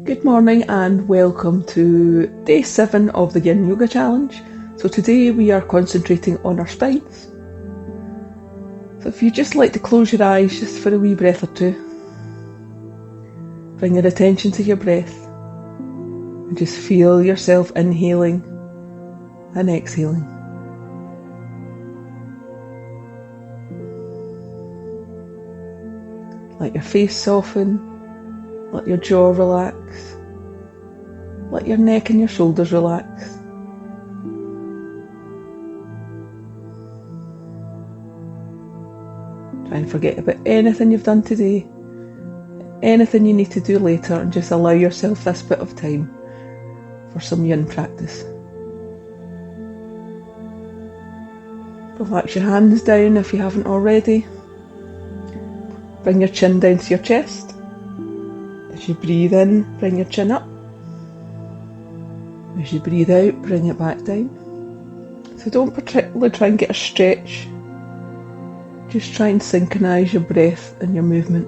Good morning and welcome to day 7 of the Yin Yoga challenge. So today we are concentrating on our spines. So if you just like to close your eyes just for a wee breath or two, bring your attention to your breath and just feel yourself inhaling and exhaling. Let your face soften, let your jaw relax, let your neck and your shoulders relax. Try and forget about anything you've done today, anything you need to do later, and just allow yourself this bit of time for some yin practice. Relax your hands down if you haven't already. Bring your chin down to your chest. As you breathe in, bring your chin up. As you breathe out, bring it back down. So don't particularly try and get a stretch. Just try and synchronise your breath and your movement.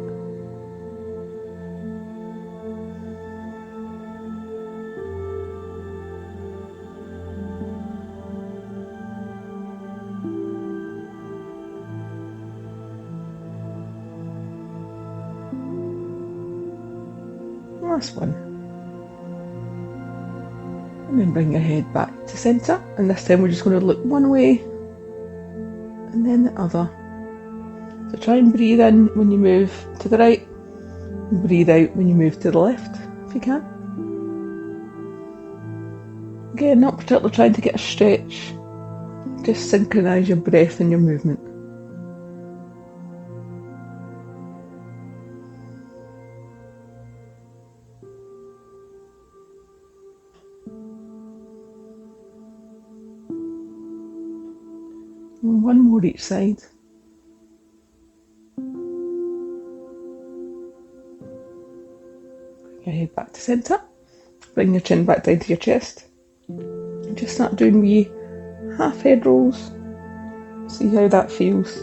Last one. And then bring your head back to centre, and this time we're just going to look one way and then the other. So try and breathe in when you move to the right, and breathe out when you move to the left, if you can. Again, not particularly trying to get a stretch, just synchronise your breath and your movement. And one more each side. Bring your head back to centre. Bring your chin back down to your chest. And just start doing wee half head rolls. See how that feels.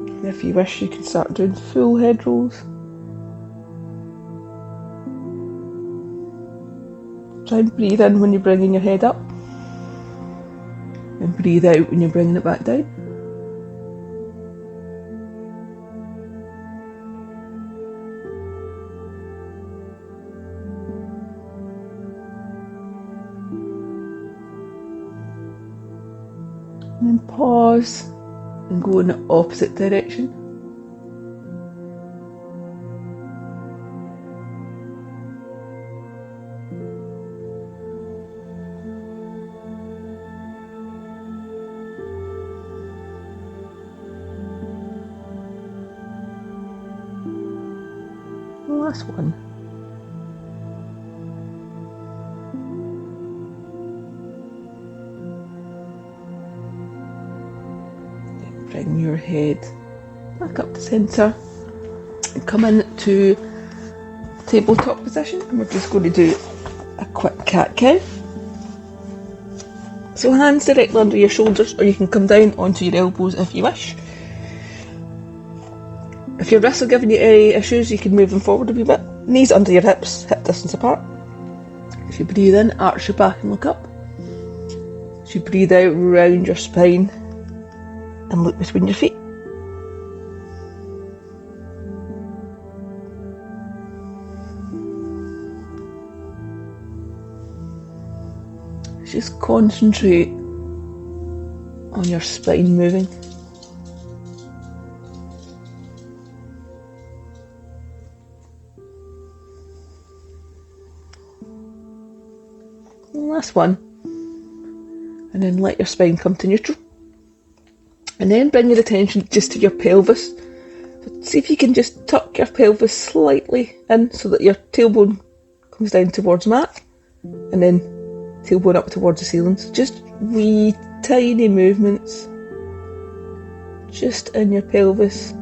And if you wish, you can start doing full head rolls. Try and breathe in when you're bringing your head up, and breathe out when you're bringing it back down. And then pause and go in the opposite direction. Last one. Then bring your head back up to centre and come into tabletop position, and we're just going to do a quick cat-cow. So hands directly under your shoulders, or you can come down onto your elbows if you wish. If your wrists are giving you any issues, you can move them forward a wee bit. Knees under your hips, hip distance apart. If you breathe in, arch your back and look up. As you breathe out, round your spine and look between your feet. Just concentrate on your spine moving. Last one, and then let your spine come to neutral, and then bring your attention just to your pelvis. So see if you can just tuck your pelvis slightly in so that your tailbone comes down towards mat, and then tailbone up towards the ceiling. So just wee tiny movements just in your pelvis.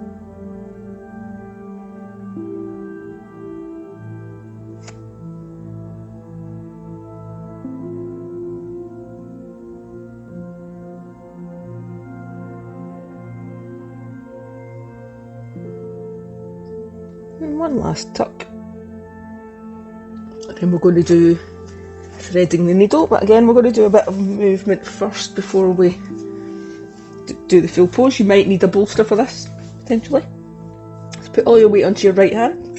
one last tuck. And then we're going to do threading the needle, but again we're going to do a bit of movement first before we do the full pose. You might need a bolster for this, potentially. So put all your weight onto your right hand.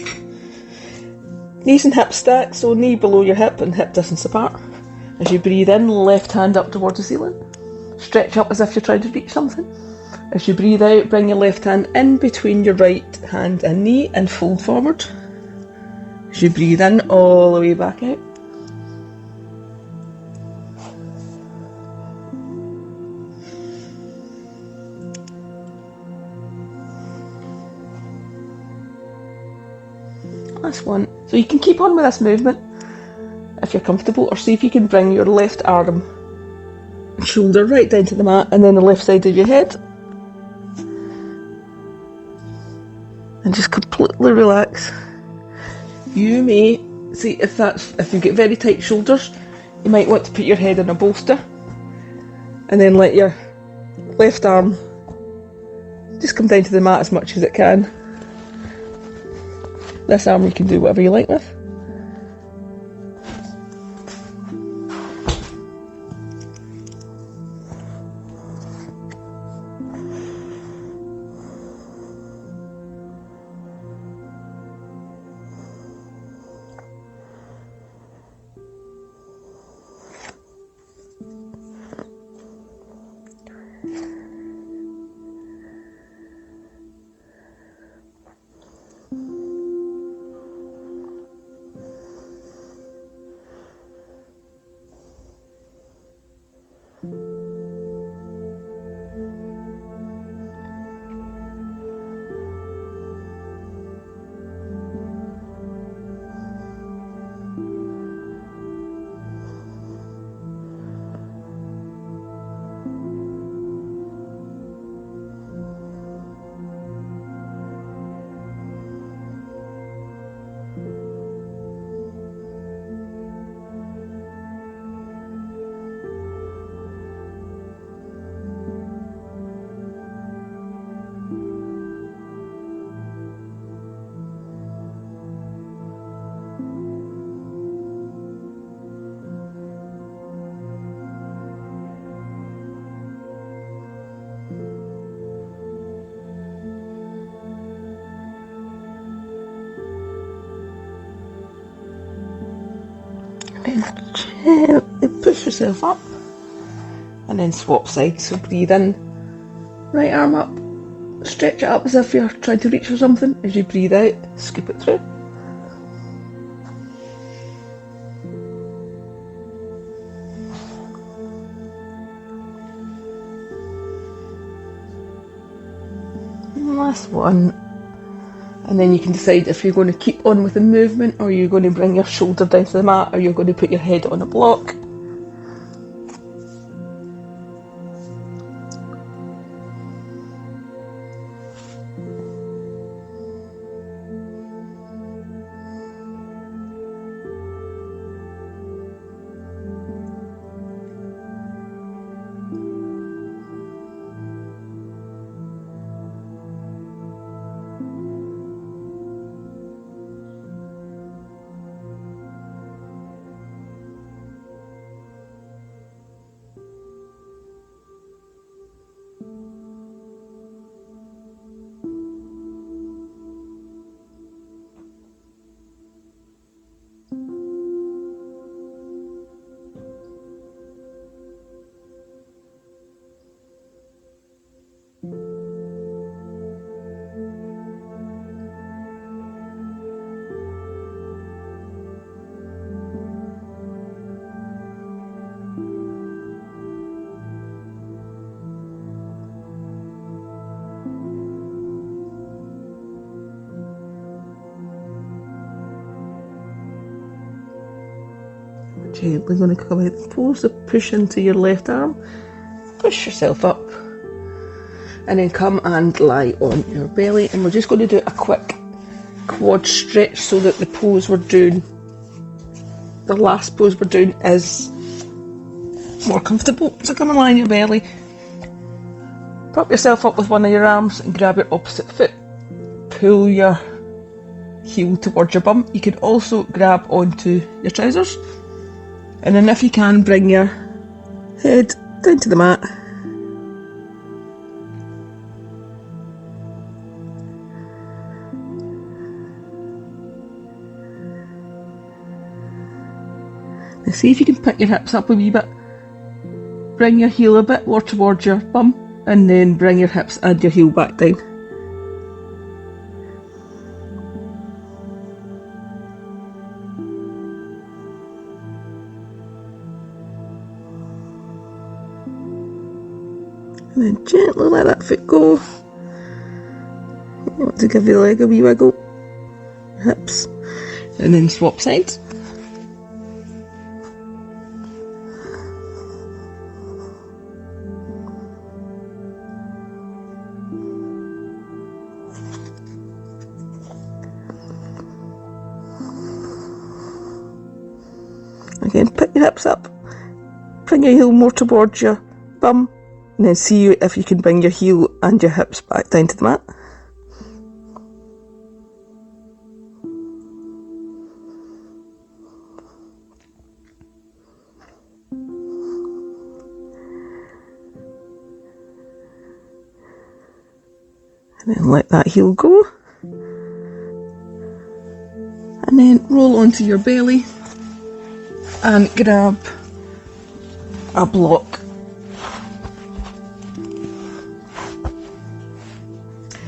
Knees and hips stacked, so knee below your hip and hip distance apart. As you breathe in, left hand up towards the ceiling. Stretch up as if you're trying to reach something. As you breathe out, bring your left hand in between your right hand and knee and fold forward. As you breathe in, all the way back out. Last one. So you can keep on with this movement if you're comfortable, or see if you can bring your left arm and shoulder right down to the mat and then the left side of your head. And just completely relax. You may see if you get very tight shoulders, you might want to put your head in a bolster and then let your left arm just come down to the mat as much as it can. This arm you can do whatever you like with. Then gently push yourself up and then swap sides. So breathe in, right arm up, stretch it up as if you're trying to reach for something. As you breathe out, scoop it through. And last one. And then you can decide if you're going to keep on with the movement, or you're going to bring your shoulder down to the mat, or you're going to put your head on a block. Gently going to come out and pose the push into your left arm. Push yourself up. And then come and lie on your belly. And we're just going to do a quick quad stretch so that the pose we're doing, the last pose we're doing, is more comfortable. So come and lie on your belly. Prop yourself up with one of your arms and grab your opposite foot. Pull your heel towards your bum. You can also grab onto your trousers, and then if you can, bring your head down to the mat. Now see if you can pick your hips up a wee bit. Bring your heel a bit more towards your bum, and then bring your hips and your heel back down. And then gently let that foot go. You want to give your leg a wee wiggle. Hips. And then swap sides. Again, pick your hips up. Bring your heel more towards your bum. And then see if you can bring your heel and your hips back down to the mat. And then let that heel go. And then roll onto your belly and grab a block.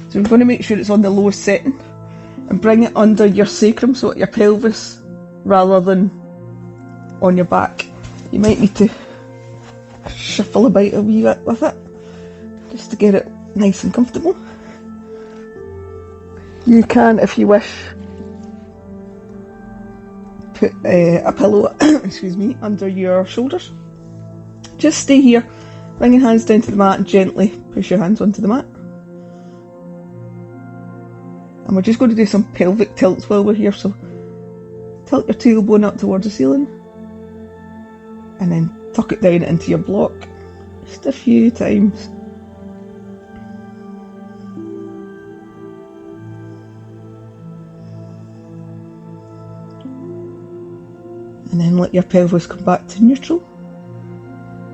So we're going to make sure it's on the lowest setting and bring it under your sacrum, so at your pelvis, rather than on your back. You might need to shuffle about a wee bit with it, just to get it nice and comfortable. You can, if you wish, put a pillow excuse me, under your shoulders. Just stay here, bring your hands down to the mat and gently push your hands onto the mat. And we're just going to do some pelvic tilts while we're here, so tilt your tailbone up towards the ceiling and then tuck it down into your block just a few times. And then let your pelvis come back to neutral.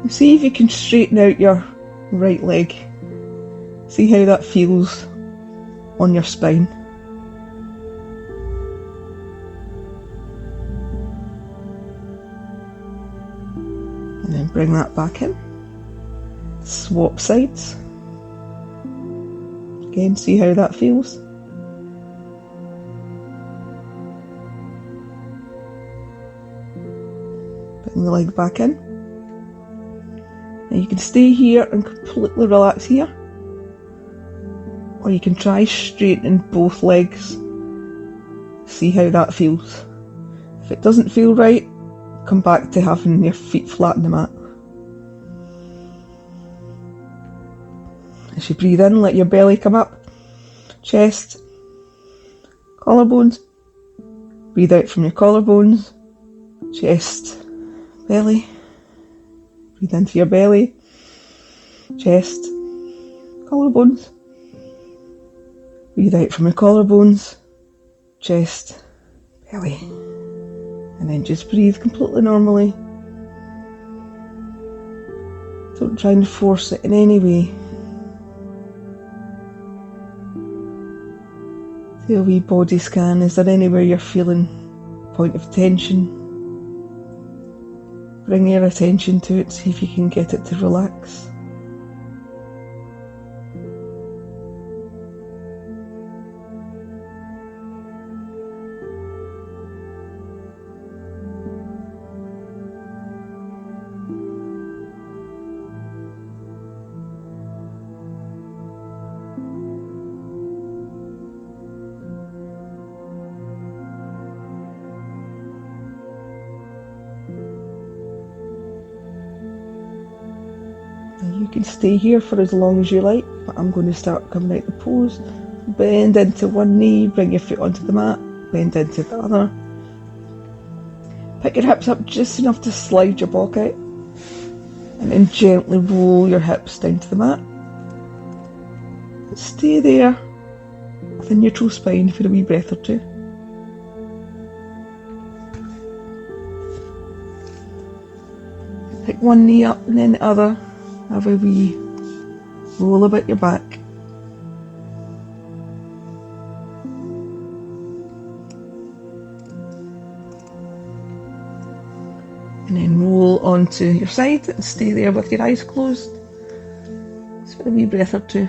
And see if you can straighten out your right leg. See how that feels on your spine. And then bring that back in. Swap sides. Again, see how that feels. Bring the leg back in. Now you can stay here and completely relax here, or you can try straightening both legs. See how that feels. If it doesn't feel right, come back to having your feet flat on the mat. As you breathe in, let your belly come up, chest, collarbones. Breathe out from your collarbones, chest, belly. Breathe into your belly, chest, collarbones. Breathe out from your collarbones, chest, belly. And then just breathe completely normally. Don't try and force it in any way. Do a wee body scan. Is there anywhere you're feeling a point of tension? Bring your attention to it, see if you can get it to relax. You can stay here for as long as you like, but I'm going to start coming out the pose. Bend into one knee, bring your foot onto the mat, bend into the other. Pick your hips up just enough to slide your block out, and then gently roll your hips down to the mat. Stay there with a neutral spine for a wee breath or two. Pick one knee up and then the other. Have a wee roll about your back. And then roll onto your side and stay there with your eyes closed. Just for a wee breath or two.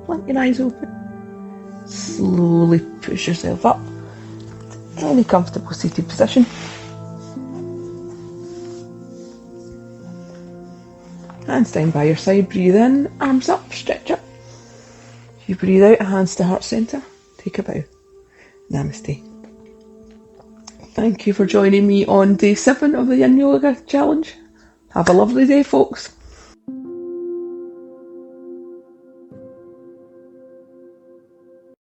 Blink your eyes open. Slowly push yourself up to any comfortable seated position. Hands down by your side, breathe in, arms up, stretch up. If you breathe out, hands to heart centre, take a bow. Namaste. Thank you for joining me on day 7 of the Yin Yoga challenge. Have a lovely day, folks.